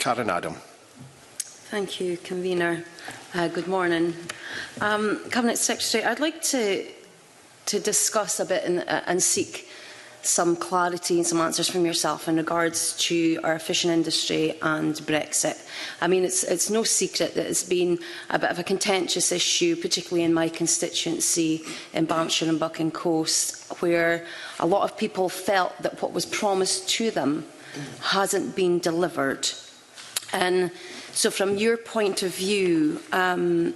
Karen Adam. Thank you, Convener. Good morning. Cabinet Secretary, I'd like to discuss a bit and seek some clarity and some answers from yourself in regards to our fishing industry and Brexit. I mean, it's no secret that it's been a bit of a contentious issue, particularly in my constituency in Banffshire and Buchan Coast, where a lot of people felt that what was promised to them hasn't been delivered. And so from your point of view, for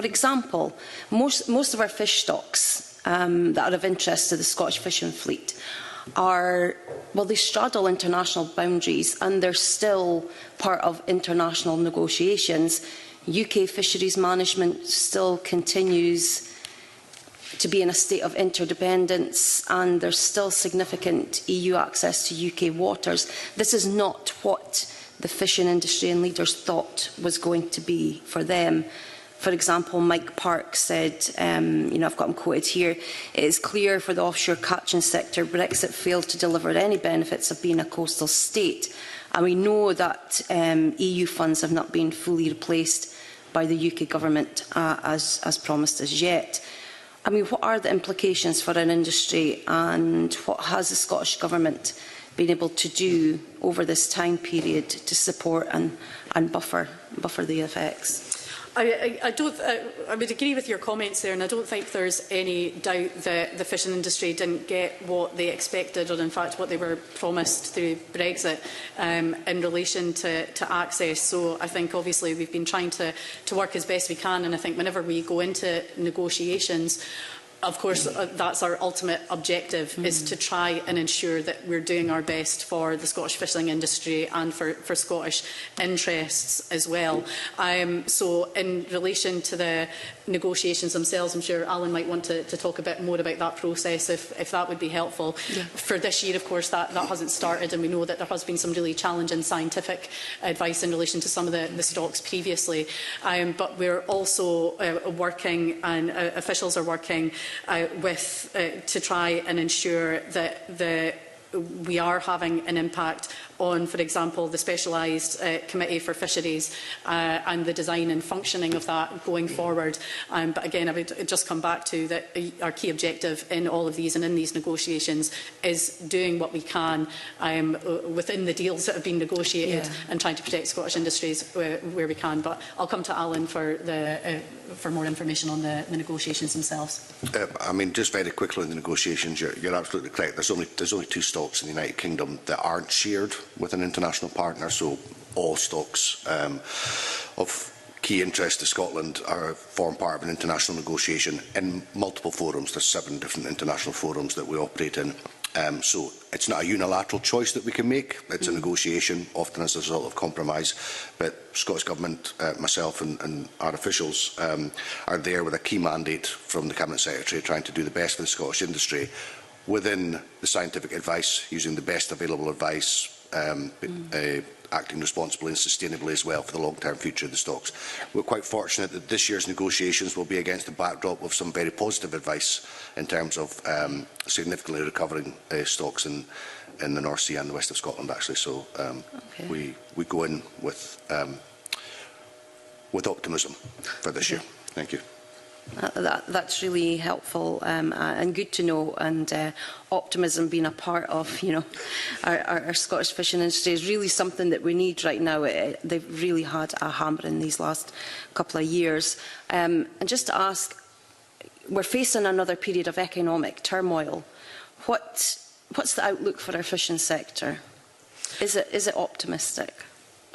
example, most of our fish stocks that are of interest to the Scottish fishing fleet they straddle international boundaries and they're still part of international negotiations. UK fisheries management still continues to be in a state of interdependence and there's still significant EU access to UK waters. This is not what the fishing industry and leaders thought was going to be for them. For example, Mike Park said, I've got him quoted here, it is clear for the offshore catching sector Brexit failed to deliver any benefits of being a coastal state. And we know that EU funds have not been fully replaced by the UK government as promised as yet. I mean, what are the implications for an industry and what has the Scottish Government been able to do over this time period to support and buffer the effects? I would agree with your comments there, and I don't think there's any doubt that the fishing industry didn't get what they expected, or in fact what they were promised through Brexit in relation to access. So I think obviously we've been trying to work as best we can, and I think whenever we go into negotiations, of course, that's our ultimate objective, is to try and ensure that we're doing our best for the Scottish fishing industry and for Scottish interests as well. So in relation to the negotiations themselves, I'm sure Alan might want to talk a bit more about that process if that would be helpful. Yeah. For this year, of course, that hasn't started, and we know that there has been some really challenging scientific advice in relation to some of the stocks previously. But we're also working, and officials are working to try and ensure that we are having an impact on, for example, the specialised committee for fisheries and the design and functioning of that going forward. But again, I would just come back to that our key objective in all of these and in these negotiations is doing what we can within the deals that have been negotiated and trying to protect Scottish industries where we can. But I'll come to Alan for more information on the negotiations themselves. I mean, just very quickly on the negotiations, you're absolutely correct. There's only two stocks in the United Kingdom that aren't shared with an international partner, so all stocks of key interest to Scotland form part of an international negotiation in multiple forums. There's 7 different international forums that we operate in. So it's not a unilateral choice that we can make. It's a negotiation, often as a result of compromise. But Scottish Government, myself and our officials are there with a key mandate from the Cabinet Secretary, trying to do the best for the Scottish industry within the scientific advice, using the best available advice, acting responsibly and sustainably as well for the long-term future of the stocks. We're quite fortunate that this year's negotiations will be against the backdrop of some very positive advice in terms of significantly recovering stocks in the North Sea and the west of Scotland, actually. So we go in with optimism for this year. Thank you. That's really helpful and good to know, and optimism being a part of our Scottish fishing industry is really something that we need right now. They've really had a hammer in these last couple of years. And just to ask, we're facing another period of economic turmoil. What's the outlook for our fishing sector? Is it optimistic?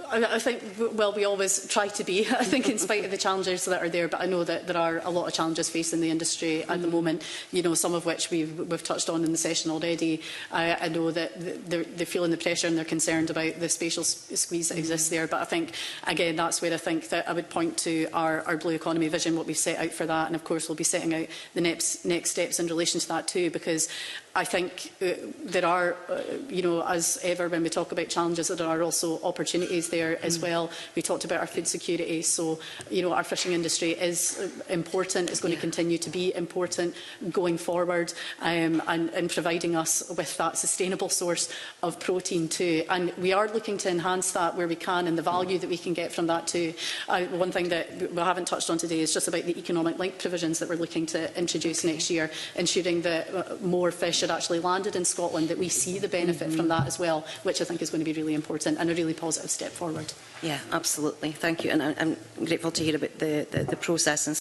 I think, well, we always try to be, I think, in spite of the challenges that are there, but I know that there are a lot of challenges facing the industry at the moment, some of which we've touched on in the session already. I know that they're feeling the pressure and they're concerned about the spatial squeeze that exists there, but I think, again, that's where I think that I would point to our blue economy vision, what we've set out for that, and of course we'll be setting out the next steps in relation to that too, because I think there are, as ever, when we talk about challenges, there are also opportunities there as well. We talked about our food security, so our fishing industry is important. It's going to continue to be important going forward, and providing us with that sustainable source of protein too. And we are looking to enhance that where we can, and the value that we can get from that too. One thing that we haven't touched on today is just about the economic link provisions that we're looking to introduce next year, ensuring that more fish are actually landed in Scotland, that we see the benefit from that as well, which I think is going to be really important and a really positive step forward. Yeah, absolutely. Thank you. And I'm grateful to hear about the process and